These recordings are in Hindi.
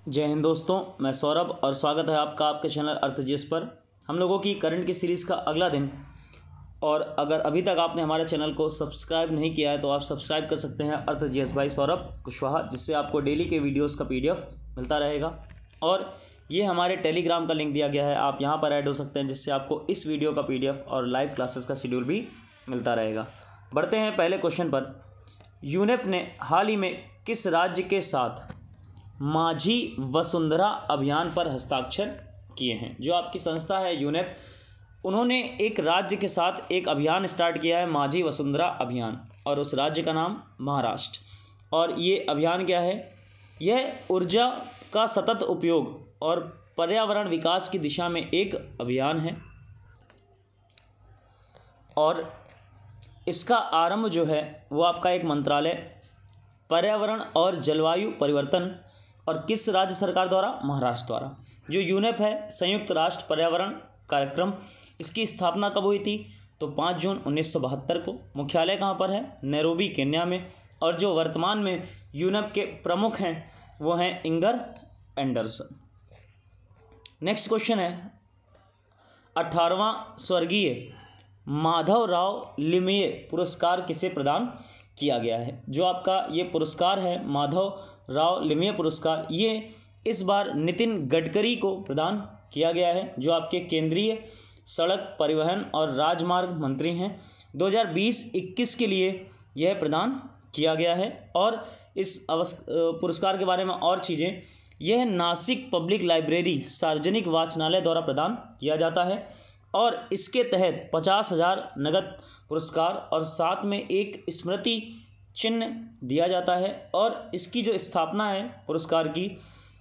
जय हिंद दोस्तों, मैं सौरभ और स्वागत है आपका आपके चैनल अर्थजीएस पर। हम लोगों की करंट की सीरीज़ का अगला दिन, और अगर अभी तक आपने हमारे चैनल को सब्सक्राइब नहीं किया है तो आप सब्सक्राइब कर सकते हैं अर्थजीएस बाय सौरभ कुशवाहा, जिससे आपको डेली के वीडियोस का पीडीएफ मिलता रहेगा। और ये हमारे टेलीग्राम का लिंक दिया गया है, आप यहाँ पर ऐड हो सकते हैं, जिससे आपको इस वीडियो का पीडीएफ और लाइव क्लासेस का शेड्यूल भी मिलता रहेगा। बढ़ते हैं पहले क्वेश्चन पर। यूनेप ने हाल ही में किस राज्य के साथ माझी वसुंधरा अभियान पर हस्ताक्षर किए हैं? जो आपकी संस्था है यूनेप, उन्होंने एक राज्य के साथ एक अभियान स्टार्ट किया है, माझी वसुंधरा अभियान, और उस राज्य का नाम महाराष्ट्र। और ये अभियान क्या है? यह ऊर्जा का सतत उपयोग और पर्यावरण विकास की दिशा में एक अभियान है, और इसका आरंभ जो है वो आपका एक मंत्रालय पर्यावरण और जलवायु परिवर्तन और किस राज्य सरकार द्वारा? महाराष्ट्र द्वारा। जो यूनेप है, संयुक्त राष्ट्र पर्यावरण कार्यक्रम, इसकी स्थापना कब हुई थी? तो 5 जून 1972 को। मुख्यालय कहाँ पर है? नैरोबी, केन्या में। और जो वर्तमान में यूनेप के प्रमुख हैं वो हैं इंगर एंडरसन। नेक्स्ट क्वेश्चन है, 18वां स्वर्गीय माधवराव लिमये पुरस्कार किसे प्रदान किया गया है? जो आपका ये पुरस्कार है माधवराव लिमये पुरस्कार, ये इस बार नितिन गडकरी को प्रदान किया गया है, जो आपके केंद्रीय सड़क परिवहन और राजमार्ग मंत्री हैं। 2020-21 के लिए यह प्रदान किया गया है। और इस पुरस्कार के बारे में और चीज़ें, यह नासिक पब्लिक लाइब्रेरी सार्वजनिक वाचनालय द्वारा प्रदान किया जाता है, और इसके तहत 50,000 नगद पुरस्कार और साथ में एक स्मृति चिन्ह दिया जाता है। और इसकी जो स्थापना है पुरस्कार की,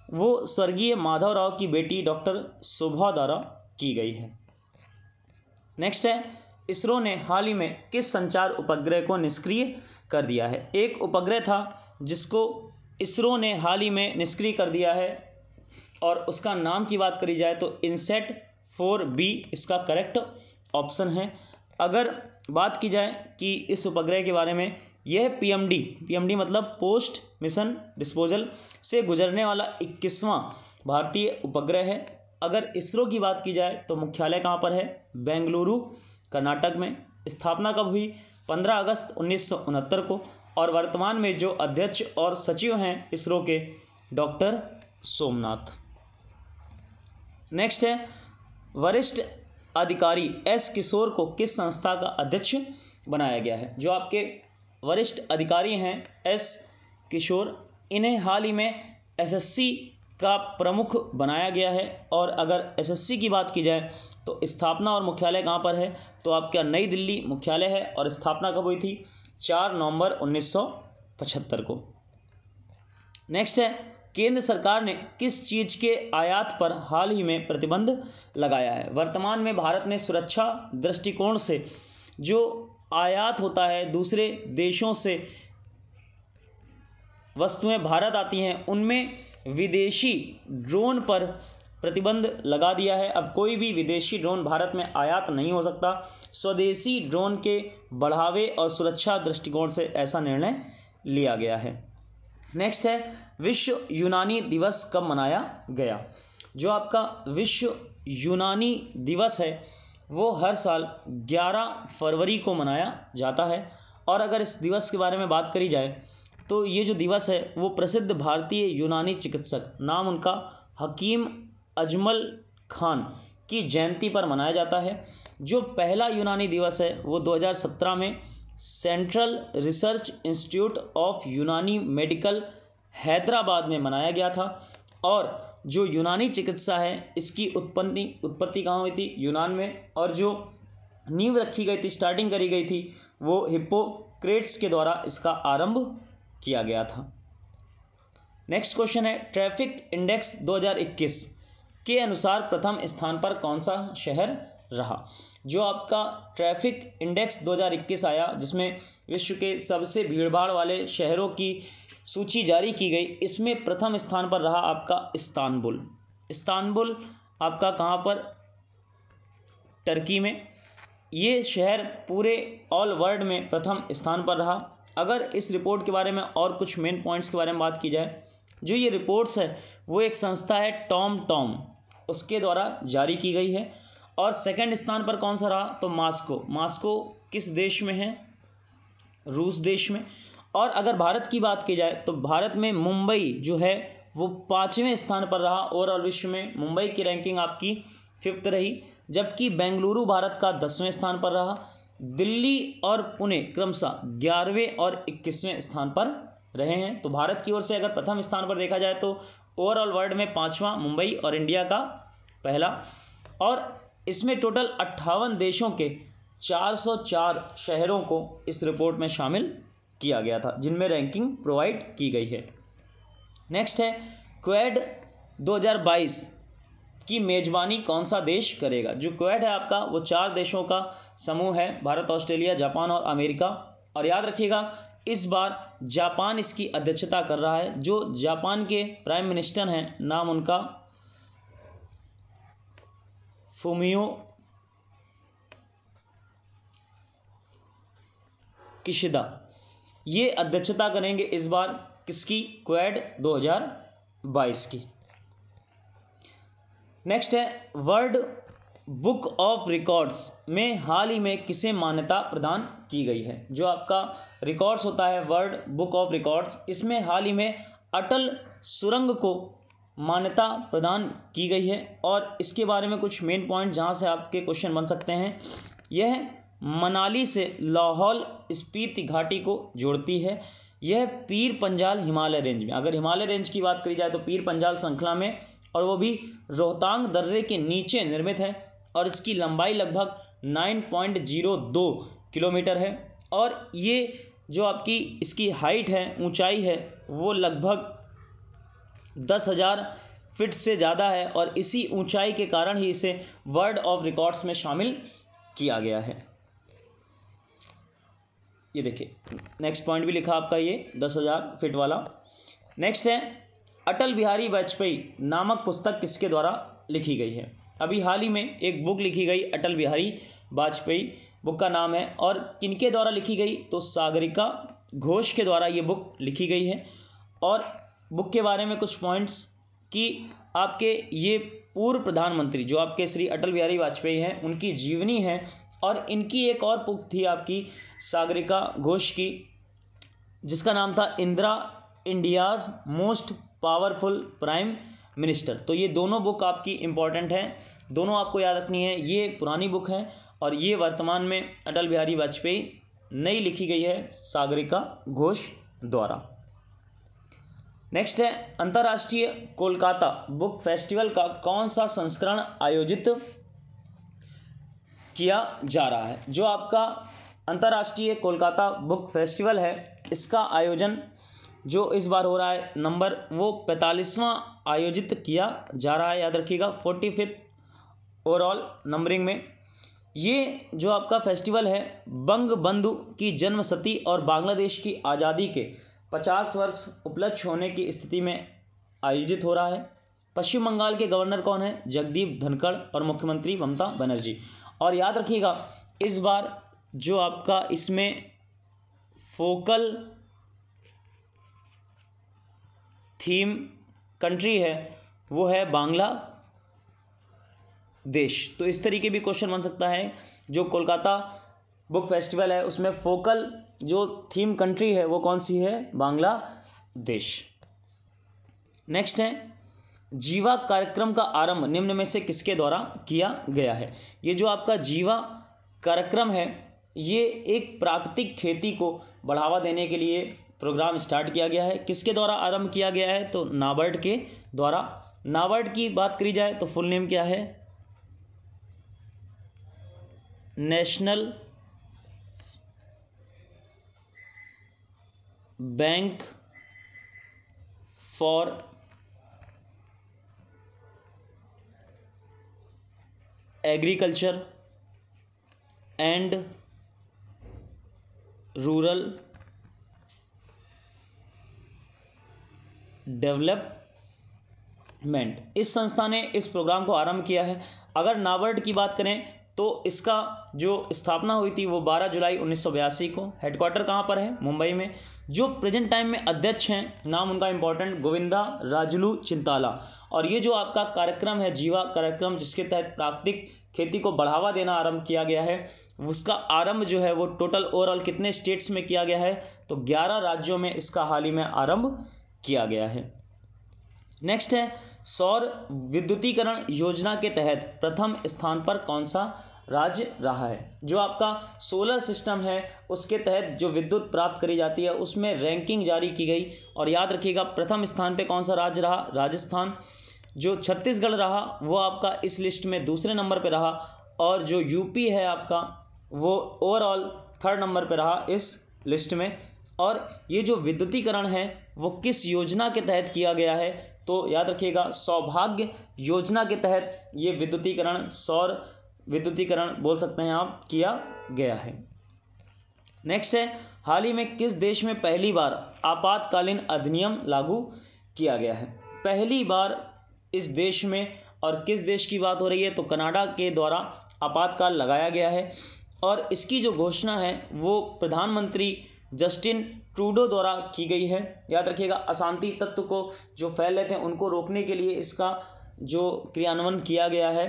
वो स्वर्गीय माधवराव की बेटी डॉक्टर शोभा द्वारा की गई है। नेक्स्ट है, इसरो ने हाल ही में किस संचार उपग्रह को निष्क्रिय कर दिया है? एक उपग्रह था जिसको इसरो ने हाल ही में निष्क्रिय कर दिया है, और उसका नाम की बात करी जाए तो इनसेट 4B इसका करेक्ट ऑप्शन है। अगर बात की जाए कि इस उपग्रह के बारे में, यह पीएमडी मतलब पोस्ट मिशन डिस्पोजल से गुजरने वाला 21वां भारतीय उपग्रह है। अगर इसरो की बात की जाए तो मुख्यालय कहाँ पर है? बेंगलुरु, कर्नाटक में। स्थापना कब हुई? 15 अगस्त 1969 को। और वर्तमान में जो अध्यक्ष और सचिव हैं इसरो के, डॉक्टर सोमनाथ। नेक्स्ट है, वरिष्ठ अधिकारी एस किशोर को किस संस्था का अध्यक्ष बनाया गया है? जो आपके वरिष्ठ अधिकारी हैं एस किशोर, इन्हें हाल ही में एसएससी का प्रमुख बनाया गया है। और अगर एसएससी की बात की जाए तो स्थापना और मुख्यालय कहाँ पर है? तो आपका नई दिल्ली मुख्यालय है, और स्थापना कब हुई थी? 4 नवंबर 1975 को। नेक्स्ट है, केंद्र सरकार ने किस चीज़ के आयात पर हाल ही में प्रतिबंध लगाया है? वर्तमान में भारत ने सुरक्षा दृष्टिकोण से जो आयात होता है, दूसरे देशों से वस्तुएं भारत आती हैं, उनमें विदेशी ड्रोन पर प्रतिबंध लगा दिया है। अब कोई भी विदेशी ड्रोन भारत में आयात नहीं हो सकता। स्वदेशी ड्रोन के बढ़ावे और सुरक्षा दृष्टिकोण से ऐसा निर्णय लिया गया है। नेक्स्ट है, विश्व यूनानी दिवस कब मनाया गया? जो आपका विश्व यूनानी दिवस है वो हर साल 11 फरवरी को मनाया जाता है। और अगर इस दिवस के बारे में बात करी जाए तो ये जो दिवस है वो प्रसिद्ध भारतीय यूनानी चिकित्सक, नाम उनका हकीम अजमल खान की जयंती पर मनाया जाता है। जो पहला यूनानी दिवस है वो 2017 में सेंट्रल रिसर्च इंस्टीट्यूट ऑफ यूनानी मेडिकल हैदराबाद में मनाया गया था। और जो यूनानी चिकित्सा है इसकी उत्पत्ति कहाँ हुई थी? यूनान में। और जो नींव रखी गई थी, स्टार्टिंग करी गई थी, वो हिप्पोक्रेट्स के द्वारा इसका आरंभ किया गया था। नेक्स्ट क्वेश्चन है, ट्रैफिक इंडेक्स 2021 के अनुसार प्रथम स्थान पर कौन सा शहर रहा? जो आपका ट्रैफिक इंडेक्स 2021 आया, जिसमें विश्व के सबसे भीड़भाड़ वाले शहरों की सूची जारी की गई, इसमें प्रथम स्थान पर रहा आपका इस्तांबुल। इस्तांबुल आपका कहाँ पर? टर्की में। ये शहर पूरे ऑल वर्ल्ड में प्रथम स्थान पर रहा। अगर इस रिपोर्ट के बारे में और कुछ मेन पॉइंट्स के बारे में बात की जाए जो ये रिपोर्ट्स है वो एक संस्था है टॉम उसके द्वारा जारी की गई है। और सेकंड स्थान पर कौन सा रहा, तो मास्को किस देश में है, रूस देश में। और अगर भारत की बात की जाए तो भारत में मुंबई जो है वो 5वें स्थान पर रहा। ओवरऑल विश्व में मुंबई की रैंकिंग आपकी 5th रही, जबकि बेंगलुरु भारत का 10वें स्थान पर रहा। दिल्ली और पुणे क्रमशः 11वें और 21वें स्थान पर रहे हैं। तो भारत की ओर से अगर प्रथम स्थान पर देखा जाए तो ओवरऑल वर्ल्ड में 5वां मुंबई और इंडिया का पहला। और इसमें टोटल 58 देशों के 404 शहरों को इस रिपोर्ट में शामिल किया गया था, जिनमें रैंकिंग प्रोवाइड की गई है। नेक्स्ट है क्वेड 2022 की मेज़बानी कौन सा देश करेगा। जो क्वेड है आपका वो 4 देशों का समूह है, भारत, ऑस्ट्रेलिया, जापान और अमेरिका। और याद रखिएगा इस बार जापान इसकी अध्यक्षता कर रहा है। जो जापान के प्राइम मिनिस्टर हैं, नाम उनका फुमियो किशिदा, ये अध्यक्षता करेंगे इस बार किसकी, क्वेड 2022 की। नेक्स्ट है वर्ल्ड बुक ऑफ रिकॉर्ड्स में हाल ही में किसे मान्यता प्रदान की गई है। जो आपका रिकॉर्ड्स होता है वर्ल्ड बुक ऑफ रिकॉर्ड्स, इसमें हाल ही में अटल सुरंग को मान्यता प्रदान की गई है। और इसके बारे में कुछ मेन पॉइंट जहां से आपके क्वेश्चन बन सकते हैं, यह मनाली से लाहौल स्पीति घाटी को जोड़ती है। यह पीर पंजाल हिमालय रेंज में, अगर हिमालय रेंज की बात करी जाए तो पीर पंजाल श्रृंखला में, और वो भी रोहतांग दर्रे के नीचे निर्मित है। और इसकी लंबाई लगभग 9.02 किलोमीटर है। और ये जो आपकी इसकी हाइट है, ऊंचाई है, वो लगभग 10,000 फीट से ज़्यादा है। और इसी ऊंचाई के कारण ही इसे वर्ल्ड ऑफ रिकॉर्ड्स में शामिल किया गया है। ये देखिए नेक्स्ट पॉइंट भी लिखा आपका ये 10,000 फीट वाला। नेक्स्ट है अटल बिहारी वाजपेयी नामक पुस्तक किसके द्वारा लिखी गई है। अभी हाल ही में एक बुक लिखी गई अटल बिहारी वाजपेयी, बुक का नाम है। और किनके द्वारा लिखी गई, तो सागरिका घोष के द्वारा ये बुक लिखी गई है। और बुक के बारे में कुछ पॉइंट्स कि आपके ये पूर्व प्रधानमंत्री जो आपके श्री अटल बिहारी वाजपेयी हैं, उनकी जीवनी है। और इनकी एक और बुक थी आपकी सागरिका घोष की, जिसका नाम था India's most powerful prime minister. तो ये दोनों बुक आपकी इम्पॉर्टेंट हैं, दोनों आपको याद रखनी है। ये पुरानी बुक है और ये वर्तमान में अटल बिहारी वाजपेयी नई लिखी गई है सागरिका घोष द्वारा। नेक्स्ट है अंतर्राष्ट्रीय कोलकाता बुक फेस्टिवल का कौन सा संस्करण आयोजित किया जा रहा है। जो आपका अंतर्राष्ट्रीय कोलकाता बुक फेस्टिवल है, इसका आयोजन जो इस बार हो रहा है नंबर वो 45वां आयोजित किया जा रहा है। याद रखिएगा 45th ओवरऑल नंबरिंग में। ये जो आपका फेस्टिवल है बंग बंधु की जन्मशती और बांग्लादेश की आज़ादी के 50 वर्ष उपलक्ष्य होने की स्थिति में आयोजित हो रहा है। पश्चिम बंगाल के गवर्नर कौन है, जगदीप धनखड़, और मुख्यमंत्री ममता बनर्जी। और याद रखिएगा इस बार जो आपका इसमें फोकल थीम कंट्री है वो है बांग्लादेश। तो इस तरीके भी क्वेश्चन बन सकता है। जो कोलकाता बुक फेस्टिवल है उसमें फोकल जो थीम कंट्री है वो कौन सी है, बांग्लादेश। नेक्स्ट है जीवा कार्यक्रम का आरंभ निम्न में से किसके द्वारा किया गया है। ये जो आपका जीवा कार्यक्रम है ये एक प्राकृतिक खेती को बढ़ावा देने के लिए प्रोग्राम स्टार्ट किया गया है। किसके द्वारा आरंभ किया गया है, तो नाबार्ड के द्वारा। नाबार्ड की बात करी जाए तो फुल नेम क्या है, national bank for agriculture and rural development. इस संस्था ने इस प्रोग्राम को आरंभ किया है। अगर नाबार्ड की बात करें तो इसका जो स्थापना हुई थी वो 12 जुलाई 1982 को। हेडक्वार्टर कहाँ पर है? मुंबई में। जो प्रेजेंट टाइम में अध्यक्ष हैं, नाम उनका इंपॉर्टेंट, गोविंदा राजुलू चिंताला। और ये जो आपका कार्यक्रम है, जीवा कार्यक्रम, जिसके तहत प्राकृतिक खेती को बढ़ावा देना आरंभ किया गया है, उसका आरंभ जो है वो टोटल ओवरऑल कितने स्टेट्स में किया गया है? तो 11 राज्यों में इसका हाल ही में आरंभ किया गया है। नेक्स्ट है, सौर विद्युतीकरण योजना के तहत प्रथम स्थान पर कौन सा राज्य रहा है? जो आपका सोलर सिस्टम है उसके तहत जो विद्युत प्राप्त करी जाती है उसमें रैंकिंग जारी की गई, और याद रखिएगा प्रथम स्थान पे कौन सा राज्य रहा? राजस्थान। जो छत्तीसगढ़ रहा वो आपका इस लिस्ट में दूसरे नंबर पे रहा, और जो यूपी है आपका वो ओवरऑल 3rd नंबर पे रहा इस लिस्ट में। और ये जो विद्युतीकरण है वो किस योजना के तहत किया गया है? तो याद रखिएगा सौभाग्य योजना के तहत ये विद्युतीकरण, सौर विद्युतीकरण बोल सकते हैं आप, किया गया है। नेक्स्ट है, हाल ही में किस देश में पहली बार आपातकालीन अधिनियम लागू किया गया है? पहली बार इस देश में, और किस देश की बात हो रही है? तो कनाडा के द्वारा आपातकाल लगाया गया है, और इसकी जो घोषणा है वो प्रधानमंत्री जस्टिन ट्रूडो द्वारा की गई है। याद रखिएगा अशांति तत्व को जो फैल रहे थे उनको रोकने के लिए इसका जो क्रियान्वयन किया गया है।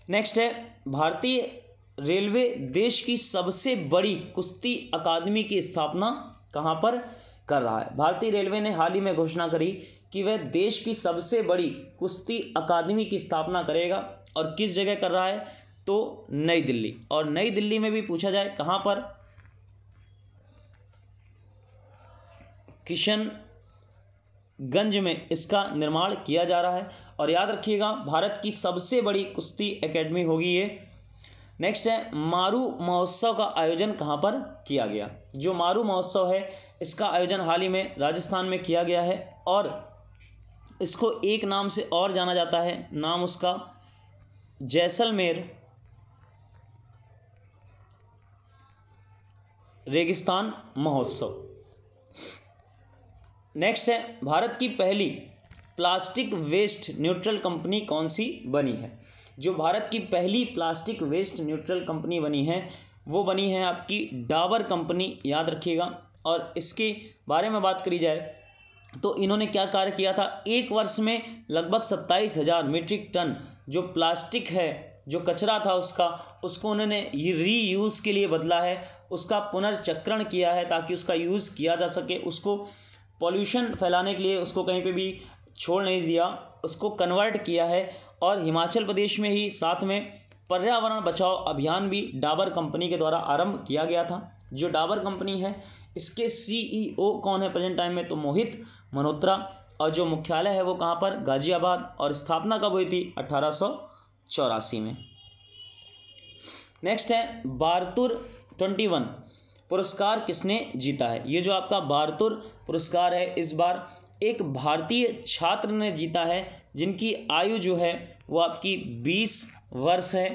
नेक्स्ट है, भारतीय रेलवे देश की सबसे बड़ी कुश्ती अकादमी की स्थापना कहाँ पर कर रहा है? भारतीय रेलवे ने हाल ही में घोषणा करी कि वह देश की सबसे बड़ी कुश्ती अकादमी की स्थापना करेगा, और किस जगह कर रहा है? तो नई दिल्ली। और नई दिल्ली में भी पूछा जाए कहाँ पर? किशनगंज में इसका निर्माण किया जा रहा है। और याद रखिएगा भारत की सबसे बड़ी कुश्ती एकेडमी होगी ये। नेक्स्ट है, मारू महोत्सव का आयोजन कहाँ पर किया गया? जो मारू महोत्सव है इसका आयोजन हाल ही में राजस्थान में किया गया है, और इसको एक नाम से और जाना जाता है, नाम उसका जैसलमेर रेगिस्तान महोत्सव। नेक्स्ट है, भारत की पहली प्लास्टिक वेस्ट न्यूट्रल कंपनी कौन सी बनी है? जो भारत की पहली प्लास्टिक वेस्ट न्यूट्रल कंपनी बनी है वो बनी है आपकी डाबर कंपनी, याद रखिएगा। और इसके बारे में बात करी जाए तो इन्होंने क्या कार्य किया था? एक वर्ष में लगभग 27,000 मीट्रिक टन जो प्लास्टिक है, जो कचरा था उसको उन्होंने रीयूज़ के लिए बदला है, उसका पुनर्चक्रण किया है ताकि उसका यूज़ किया जा सके, उसको पॉल्यूशन फैलाने के लिए उसको कहीं पे भी छोड़ नहीं दिया, उसको कन्वर्ट किया है। और हिमाचल प्रदेश में ही साथ में पर्यावरण बचाओ अभियान भी डाबर कंपनी के द्वारा आरंभ किया गया था। जो डाबर कंपनी है इसके CEO कौन है प्रेजेंट टाइम में? तो मोहित मल्होत्रा। और जो मुख्यालय है वो कहाँ पर? गाजियाबाद। और स्थापना कब हुई थी? 1884 में। नेक्स्ट है, बारतुर 21 पुरस्कार किसने जीता है? ये जो आपका बारतुर पुरस्कार है इस बार एक भारतीय छात्र ने जीता है, जिनकी आयु जो है वो आपकी 20 वर्ष है।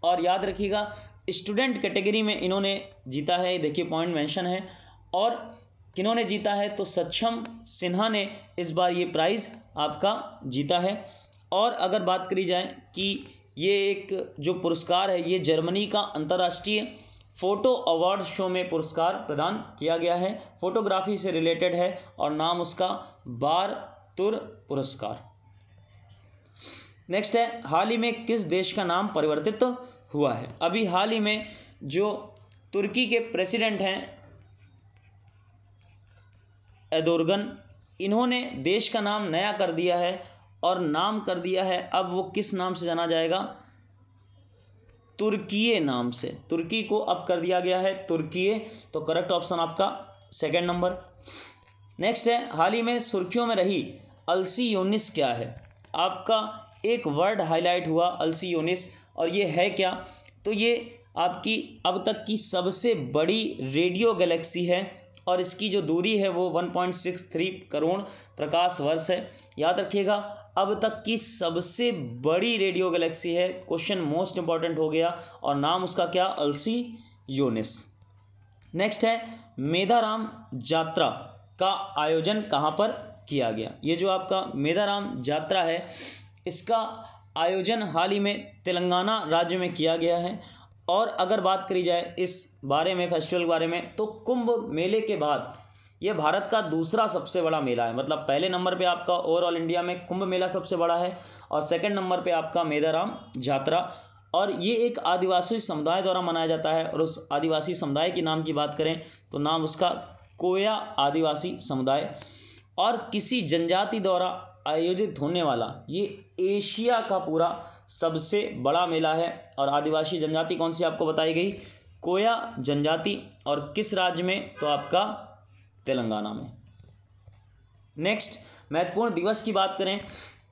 और याद रखिएगा स्टूडेंट कैटेगरी में इन्होंने जीता है, देखिए पॉइंट मेंशन है। और किन्होंने जीता है? तो सक्षम सिन्हा ने इस बार ये प्राइज़ आपका जीता है। और अगर बात करी जाए कि ये एक जो पुरस्कार है ये जर्मनी का अंतर्राष्ट्रीय फ़ोटो अवार्ड शो में पुरस्कार प्रदान किया गया है, फोटोग्राफी से रिलेटेड है, और नाम उसका बारतुर पुरस्कार। नेक्स्ट है, हाल ही में किस देश का नाम परिवर्तित हुआ है? अभी हाल ही में जो तुर्की के प्रेसिडेंट हैं एर्दोगन, इन्होंने देश का नाम नया कर दिया है, और नाम कर दिया है अब वो किस नाम से जाना जाएगा? तुर्कीये नाम से। तुर्की को अब कर दिया गया है तुर्कीये, तो करेक्ट ऑप्शन आपका 2nd नंबर। नेक्स्ट है, हाल ही में सुर्खियों में रही अल्सीयोनिस क्या है? आपका एक वर्ड हाईलाइट हुआ अल्सीयोनिस, और ये है क्या? तो ये आपकी अब तक की सबसे बड़ी रेडियो गैलेक्सी है, और इसकी जो दूरी है वो 1.63 करोड़ प्रकाश वर्ष है। याद रखिएगा अब तक की सबसे बड़ी रेडियो गैलेक्सी है, क्वेश्चन मोस्ट इंपॉर्टेंट हो गया, और नाम उसका क्या? अल्सीयोनिस। नेक्स्ट है, मेधाराम यात्रा का आयोजन कहाँ पर किया गया? ये जो आपका मेधाराम यात्रा है इसका आयोजन हाल ही में तेलंगाना राज्य में किया गया है। और अगर बात करी जाए इस बारे में, फेस्टिवल के बारे में, तो कुंभ मेले के बाद ये भारत का दूसरा सबसे बड़ा मेला है। मतलब पहले नंबर पे आपका ओवरऑल इंडिया में कुंभ मेला सबसे बड़ा है और सेकंड नंबर पे आपका मेदाराम जात्रा। और ये एक आदिवासी समुदाय द्वारा मनाया जाता है। और उस आदिवासी समुदाय के नाम की बात करें तो नाम उसका कोया आदिवासी समुदाय। और किसी जनजाति द्वारा आयोजित होने वाला ये एशिया का पूरा सबसे बड़ा मेला है। और आदिवासी जनजाति कौन सी आपको बताई गई? कोया जनजाति। और किस राज्य में? तो आपका तेलंगाना में। नेक्स्ट महत्वपूर्ण दिवस की बात करें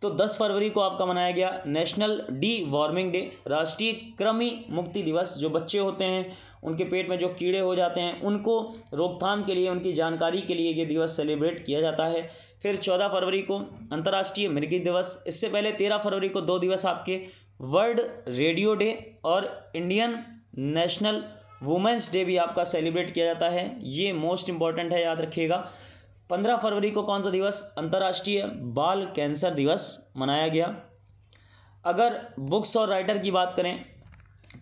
तो 10 फरवरी को आपका मनाया गया नेशनल डी वॉर्मिंग डे, राष्ट्रीय कृमि मुक्ति दिवस। जो बच्चे होते हैं उनके पेट में जो कीड़े हो जाते हैं उनको रोकथाम के लिए, उनकी जानकारी के लिए ये दिवस सेलिब्रेट किया जाता है। फिर 14 फरवरी को अंतर्राष्ट्रीय मृगी दिवस। इससे पहले 13 फरवरी को 2 दिवस आपके वर्ल्ड रेडियो डे और इंडियन नेशनल वुमेंस डे भी आपका सेलिब्रेट किया जाता है। ये मोस्ट इंपॉर्टेंट है, याद रखिएगा। 15 फरवरी को कौन सा दिवस? अंतर्राष्ट्रीय बाल कैंसर दिवस मनाया गया। अगर बुक्स और राइटर की बात करें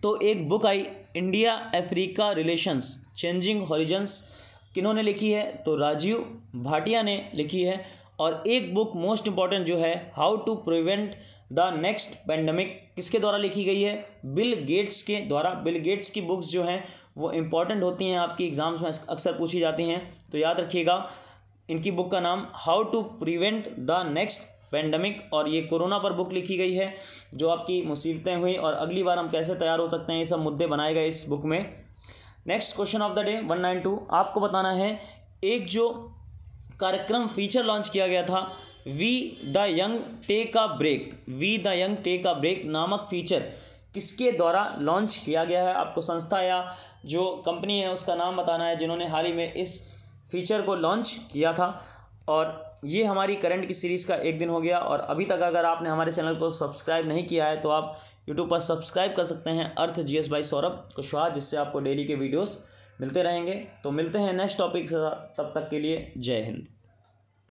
तो एक बुक आई India Africa relations changing horizons, किन्होंने लिखी है? तो राजीव भाटिया ने लिखी है। और एक बुक मोस्ट इंपॉर्टेंट जो है how to prevent the next pandemic, किसके द्वारा लिखी गई है? बिल गेट्स के द्वारा। बिल गेट्स की बुक्स जो हैं वो इंपॉर्टेंट होती हैं, आपकी एग्जाम्स में अक्सर पूछी जाती हैं, तो याद रखिएगा। इनकी बुक का नाम how to prevent the next pandemic. और ये कोरोना पर बुक लिखी गई है, जो आपकी मुसीबतें हुई और अगली बार हम कैसे तैयार हो सकते हैं, ये सब मुद्दे बनाए गए इस बुक में। Next question of the day 192, आपको बताना है एक जो कार्यक्रम फीचर लॉन्च किया गया था we the young take a break, we the young take a break नामक फीचर किसके द्वारा लॉन्च किया गया है? आपको संस्था या जो कंपनी है उसका नाम बताना है जिन्होंने हाल ही में इस फीचर को लॉन्च किया था। और ये हमारी करंट की सीरीज़ का 1 दिन हो गया। और अभी तक अगर आपने हमारे चैनल को सब्सक्राइब नहीं किया है तो आप यूट्यूब पर सब्सक्राइब कर सकते हैं अर्थ GS बाई सौरभ कुशवाहा, जिससे आपको डेली के वीडियोस मिलते रहेंगे। तो मिलते हैं नेक्स्ट टॉपिक से, तब तक के लिए जय हिंद।